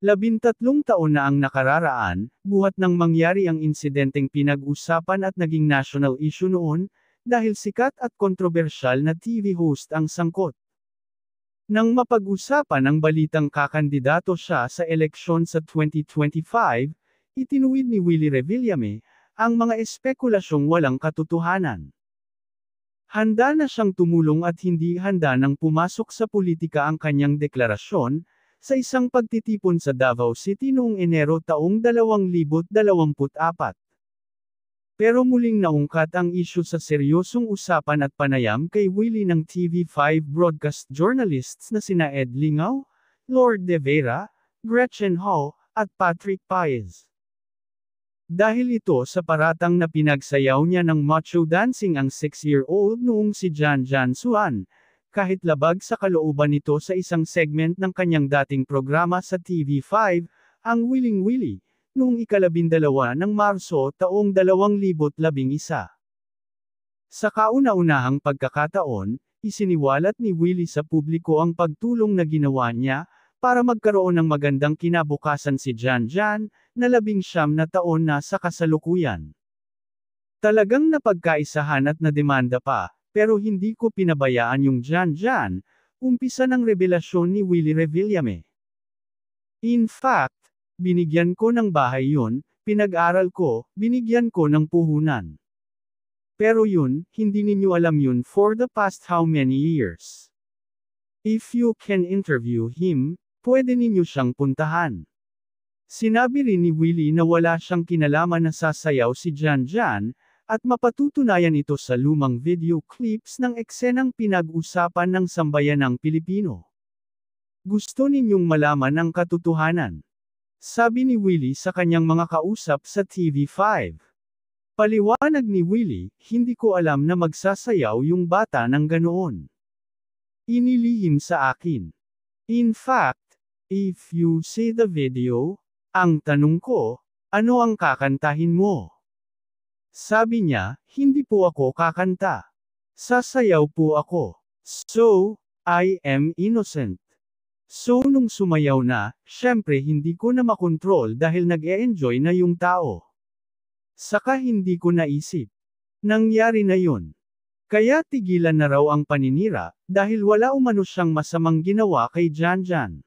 13 taon na ang nakararaan, buhat nang mangyari ang insidenteng pinag-usapan at naging national issue noon, dahil sikat at kontrobersyal na TV host ang sangkot. Nang mapag-usapan ang balitang kakandidato siya sa eleksyon sa 2025, itinuwid ni Willie Revillame, ang mga espekulasyong walang katotohanan. Handa na siyang tumulong at hindi handa nang pumasok sa politika ang kanyang deklarasyon, sa isang pagtitipon sa Davao City noong Enero taong 2024. Pero muling naungkat ang isyu sa seryosong usapan at panayam kay Willie ng TV5 broadcast journalists na sina Ed Lingaw, Lord De Vera, Gretchen Ho, at Patrick Paez. Dahil ito sa paratang na pinagsayaw niya ng macho dancing ang 6-year-old noong si Jan Jan Suan, kahit labag sa kalooban nito sa isang segment ng kanyang dating programa sa TV5, ang Willing Willie, noong 12 ng Marso taong 2011. Sa kauna-unahang pagkakataon, isiniwalat ni Willie sa publiko ang pagtulong na ginawa niya, para magkaroon ng magandang kinabukasan si Jan Jan, na 19 na taon na sa kasalukuyan. Talagang napagkaisahan at nademanda pa, pero hindi ko pinabayaan yung Jan Jan, umpisa ng revelasyon ni Willie Revillame. In fact, binigyan ko ng bahay yun, pinag-aral ko, binigyan ko ng puhunan. Pero yun, hindi ninyo alam yun for the past how many years. If you can interview him, pwede ninyo siyang puntahan. Sinabi rin ni Willie na wala siyang kinalaman na sasayaw si Jan Jan, at mapatutunayan ito sa lumang video clips ng eksenang pinag-usapan ng sambayanang Pilipino. Gusto ninyong malaman ang katotohanan? Sabi ni Willie sa kanyang mga kausap sa TV5. Paliwanag ni Willie, hindi ko alam na magsasayaw yung bata ng ganoon. Inilihim sa akin. In fact, if you see the video, ang tanong ko, ano ang kakantahin mo? Sabi niya, hindi po ako kakanta. Sasayaw po ako. So, I am innocent. So nung sumayaw na, syempre hindi ko na makontrol dahil nag-e-enjoy na yung tao. Saka hindi ko naisip. Nangyari na yun. Kaya tigilan na raw ang paninira, dahil wala umano siyang masamang ginawa kay Jan Jan.